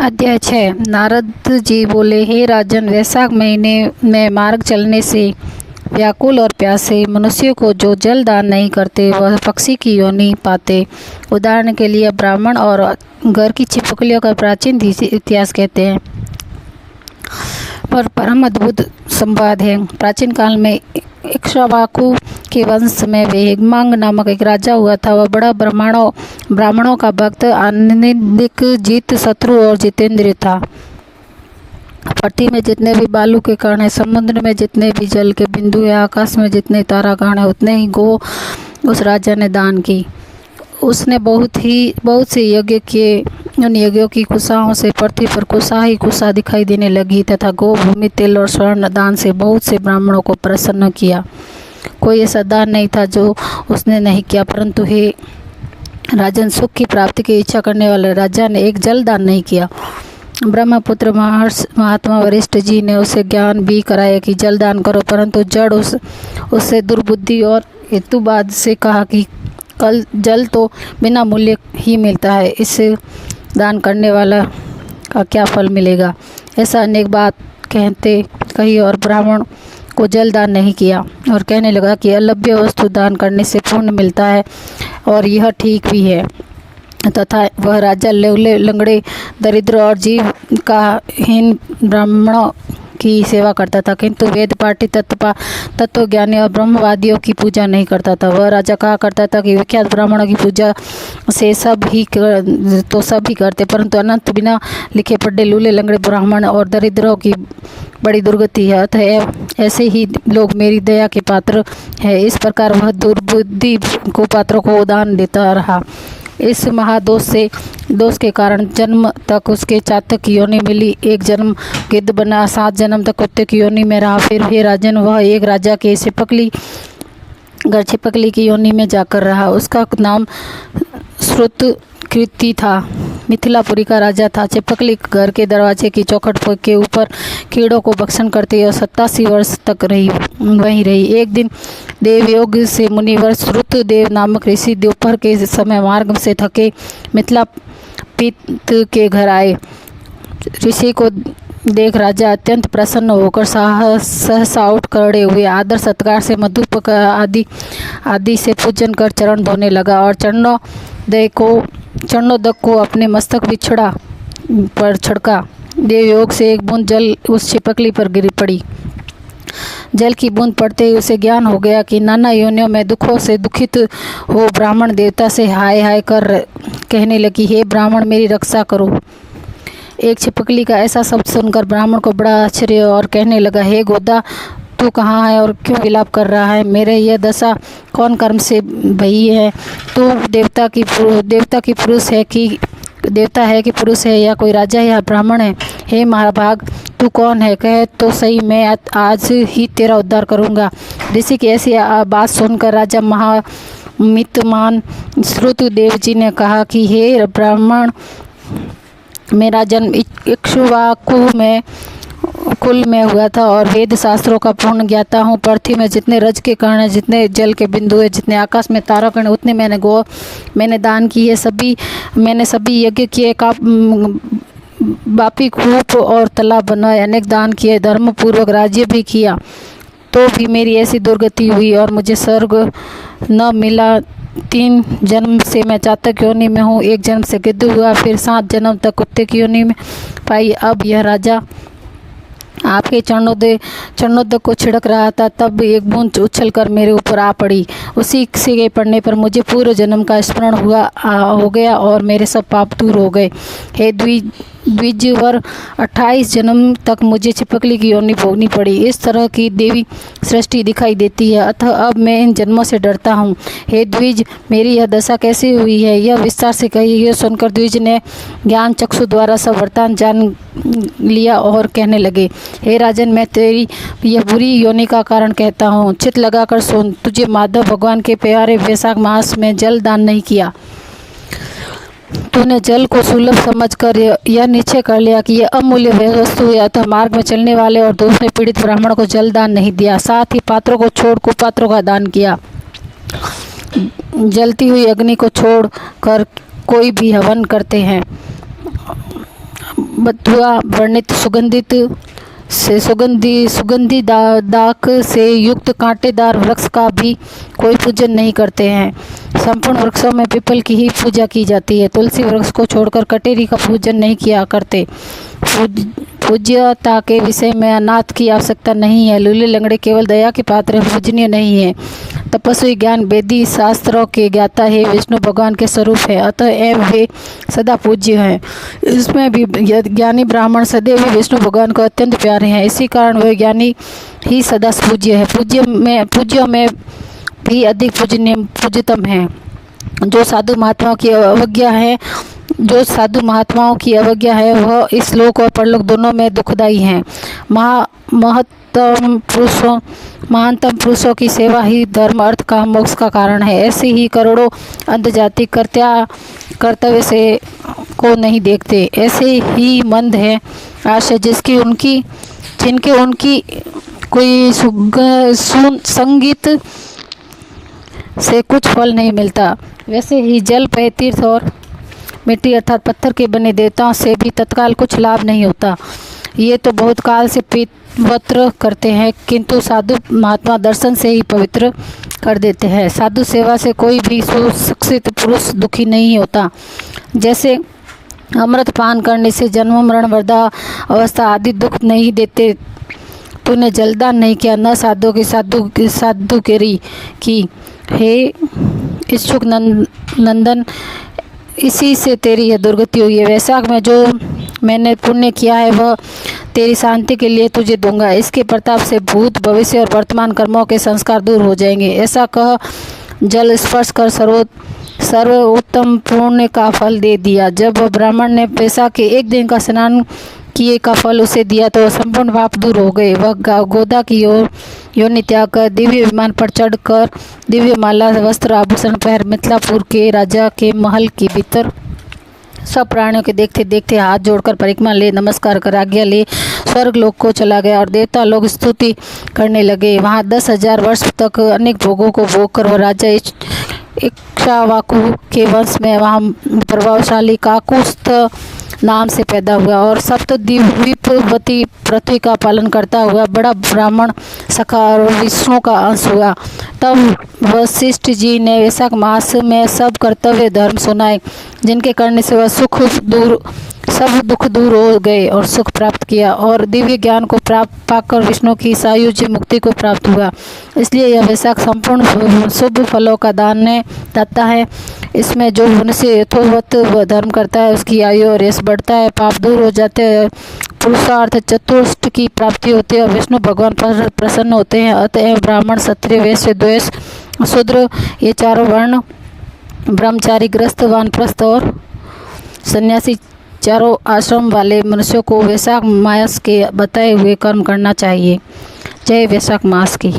अध्याय 6। नारद जी बोले, हे राजन, वैशाख महीने में मार्ग चलने से व्याकुल और प्यासे मनुष्यों को जो जल दान नहीं करते वह पक्षी की योनि पाते। उदाहरण के लिए ब्राह्मण और घर की छिपकलियों का प्राचीन इतिहास कहते हैं, पर परम अद्भुत संवाद है। प्राचीन काल में इक्ष्वाकु के वंश में वेगमांग नामक एक राजा हुआ था। वह बड़ा ब्राह्मणों का भक्त, आनंदिक, जीत शत्रु और जितेंद्र था। पृथ्वी में जितने भी बालू के कण हैं, समुद्र में जितने भी जल के बिंदु हैं, आकाश में जितने तारागण हैं, उतने ही गो उस राजा ने दान की। उसने बहुत से यज्ञ किए। उन यज्ञों की कुशाओं से पृथ्वी पर कुशा ही कुशा दिखाई देने लगी तथा गो, भूमि, तिल और स्वर्ण दान से बहुत से ब्राह्मणों को प्रसन्न किया। कोई ऐसा दान नहीं था जो उसने नहीं किया। परंतु हे राजन, सुख की प्राप्ति की इच्छा करने वाले राजा ने एक जल दान नहीं किया। ब्रह्मपुत्र महात्मा वरिष्ठ जी ने उसे ज्ञान भी कराया कि जल दान करो, परंतु जड़ उससे दुर्बुद्धि और हेतुवाद से कहा कि कल जल तो बिना मूल्य ही मिलता है, इससे दान करने वाला का क्या फल मिलेगा। ऐसा अनेक बात कही और ब्राह्मण को जल दान नहीं किया और कहने लगा कि अलभ्य वस्तु दान करने से पुण्य मिलता है और यह ठीक भी है। तथा वह राजा लंगड़े, दरिद्र और जीव का हीन ब्राह्मणों की सेवा करता था, किंतु वेद पाठी, तत्वज्ञानी और ब्रह्मवादियों की पूजा नहीं करता था। वह राजा कहा करता था कि विख्यात ब्राह्मणों की पूजा से सब ही करते, परंतु अनंत बिना लिखे पढ़े लूले लंगड़े ब्राह्मण और दरिद्रों की बड़ी दुर्गति है। अतः ऐसे ही लोग मेरी दया के पात्र है। इस प्रकार वह दुर्बुद्धि को पात्रों को दान देता रहा। इस दोष के कारण जन्म तक उसके चातक की योनि मिली। एक जन्म गिद्ध बना, 7 जन्म तक कुत्ते की योनि में रहा। फिर हे राजन, वह एक राजा के छिपकली की योनि में जाकर रहा। उसका नाम श्रुतकीर्ति था। मिथिलापुरी का राजा था। छिपकली घर के दरवाजे की चौखट के ऊपर कीड़ों को भक्षण करती और 87 वर्ष तक वहीं रही। एक दिन देवयोग से मुनिवर श्रुतदेव नामक ऋषि दोपहर के समय मार्ग से थके मिथिलापित के घर आए। ऋषि को देख राजा अत्यंत प्रसन्न होकर सहसा उठ खड़े हुए आदर सत्कार से मधुप आदि से पूजन कर चरण धोने लगा और चरणोदक को अपने मस्तक पर छिड़का। देवयोग से एक बूंद जल उस छिपकली पर गिर पड़ी। जल की बूंद पड़ते ही उसे ज्ञान हो गया कि नाना योनियों में दुखों से दुखित हो ब्राह्मण देवता से हाय हाय कर कहने लगी, हे ब्राह्मण, मेरी रक्षा करो। एक छिपकली का ऐसा शब्द सुनकर ब्राह्मण को बड़ा आश्चर्य और कहने लगा, हे गोदा, तू कहाँ है और क्यों विलाप कर रहा है? मेरे यह दशा कौन कर्म से भई है? तू देवता है कि पुरुष है, या कोई राजा या ब्राह्मण है? हे महाभाग, तू कौन है? कह तो सही, मैं आज ही तेरा उद्धार करूँगा। ऋषि की ऐसी बात सुनकर राजा महामितमान श्रुतदेव जी ने कहा कि हे ब्राह्मण, मेरा जन्म इक्ष्वाकु कुल में हुआ था और वेद शास्त्रों का पूर्ण ज्ञाता हूँ। पृथ्वी में जितने रज के कण हैं, जितने जल के बिंदु हैं, जितने आकाश में तारागण, उतने मैंने दान किए। मैंने सभी यज्ञ किए, बापी कूप और तालाब बनवाए, अनेक दान किए, धर्म पूर्वक राज्य भी किया, तो भी मेरी ऐसी दुर्गति हुई और मुझे स्वर्ग न मिला। 3 जन्म से मैं चातक योनि में हूँ, 1 जन्म से गिद्ध हुआ, फिर 7 जन्म तक कुत्ते की योनि में पाई। अब यह राजा आपके चरणोदक को छिड़क रहा था, तब एक बूंद उछल कर मेरे ऊपर आ पड़ी। उसी से पड़ने पर मुझे पूर्व जन्म का स्मरण हो गया और मेरे सब पाप दूर हो गए। हे द्विजवर, 28 जन्म तक मुझे छिपकली की योनि भोगनी पड़ी। इस तरह की देवी सृष्टि दिखाई देती है, अतः अब मैं इन जन्मों से डरता हूँ। हे द्विज, मेरी यह दशा कैसे हुई है, यह विस्तार से कही। यह सुनकर द्विज ने ज्ञान चक्षु द्वारा सब वृत्तांत जान लिया और कहने लगे, हे राजन, मैं तेरी यह बुरी योनि का कारण कहता हूँ। चित लगाकर सुन। तुझे माधव भगवान के प्यारे वैशाख मास में जल दान नहीं किया। तूने जल को सुलभ समझकर यह निश्चय कर लिया कि यह अमूल्य वस्तु है, अतः मार्ग में चलने वाले और दूसरे पीड़ित ब्राह्मण को जल दान नहीं दिया। साथ ही पात्रों को छोड़ कुपात्रों का दान किया। जलती हुई अग्नि को छोड़ कर कोई भी हवन करते हैं, बथुआ वर्णित सुगंधी दाक से युक्त कांटेदार वृक्ष का भी कोई पूजन नहीं करते हैं। संपूर्ण वृक्षों में पीपल की ही पूजा की जाती है। तुलसी वृक्ष को छोड़कर कटेरी का पूजन नहीं किया करते। पूज्यता के विषय में अनाथ की आवश्यकता नहीं है। लूले लंगड़े केवल दया के पात्र पूजनीय नहीं है। तपस्वी ज्ञान वेदी शास्त्रों के ज्ञाता है, विष्णु भगवान के स्वरूप है, अतः वे सदा पूज्य हैं। इसमें भी ज्ञानी ब्राह्मण सदैव विष्णु भगवान को अत्यंत प्यारे हैं। इसी कारण वे ज्ञानी ही सदा पूज्य है। पूज्यों में भी अधिक पूज्यतम है। जो साधु महात्माओं की अवज्ञा है वह इस लोक और परलोक दोनों में दुखदायी है। महानतम पुरुषों की सेवा ही धर्म अर्थ काम मोक्ष का कारण है। ऐसी ही करोड़ों अंधजाति कर्तव्य से को नहीं देखते। ऐसे ही मंद है आशय जिनके उनकी कोई संगीत से कुछ फल नहीं मिलता। वैसे ही जल पेय तीर्थ और मिट्टी अर्थात पत्थर के बने देवताओं से भी तत्काल कुछ लाभ नहीं होता। ये तो बहुत काल से पवित्र करते हैं, किंतु साधु महात्मा दर्शन से ही पवित्र कर देते हैं। साधु सेवा से कोई भी सुशिक्षित पुरुष दुखी नहीं होता। जैसे अमृत पान करने से जन्म मरण वृद्धा अवस्था आदि दुख नहीं देते। तूने जलदान नहीं किया, न साधु केरी की। हे इच्छुक नंदन, इसी से तेरी यह दुर्गति हुई है। वैशाख में जो मैंने पुण्य किया है वह तेरी शांति के लिए तुझे दूंगा। इसके प्रताप से भूत भविष्य और वर्तमान कर्मों के संस्कार दूर हो जाएंगे। ऐसा कह जल स्पर्श कर सर्वोत्तम पुण्य का फल दे दिया। जब ब्राह्मण ने वैशाख के एक दिन का स्नान किए का फल उसे दिया तो संपूर्ण पाप दूर हो गए। वह गोदा की योनि त्याग कर दिव्य विमान पर चढ़कर दिव्य माला वस्त्र आभूषण पहन मिथिलापुर के राजा के महल के भीतर सब प्राणियों के देखते देखते हाथ जोड़कर परिक्रमा ले नमस्कार कर आज्ञा ले स्वर्ग लोक को चला गया और देवता लोग स्तुति करने लगे। वहाँ 10,000 वर्ष तक अनेक भोगों को भोग कर वह राजा इक्ष्वाकु के वंश में वहाँ प्रभावशाली काकुस्थ नाम से पैदा हुआ और सप्तद्वीपवती पृथ्वी का पालन करता हुआ बड़ा ब्राह्मण सखा और विष्णु का अंश हुआ। तब वशिष्ठ जी ने वैशाख मास में सब कर्तव्य धर्म सुनाए, जिनके करने से वह सब दुख दूर हो गए और सुख प्राप्त किया और दिव्य ज्ञान को पाकर विष्णु की सायुज्य मुक्ति को प्राप्त हुआ। इसलिए यह वैशाख संपूर्ण शुभ फलों का दाता है। इसमें जो मनुष्य यथोवत धर्म करता है उसकी आयु और यश बढ़ता है, पाप दूर हो जाते हैं, पुरुषार्थ चतुष्ट की प्राप्ति होती है और विष्णु भगवान पर प्रसन्न होते हैं। अतः ब्राह्मण क्षत्रिय वैश्य द्वैष्य शूद्र ये चारों वर्ण ब्रह्मचारी गृहस्थ वानप्रस्थ और सन्यासी चारों आश्रम वाले मनुष्यों को वैशाख मास के बताए हुए कर्म करना चाहिए। जय वैशाख मास की।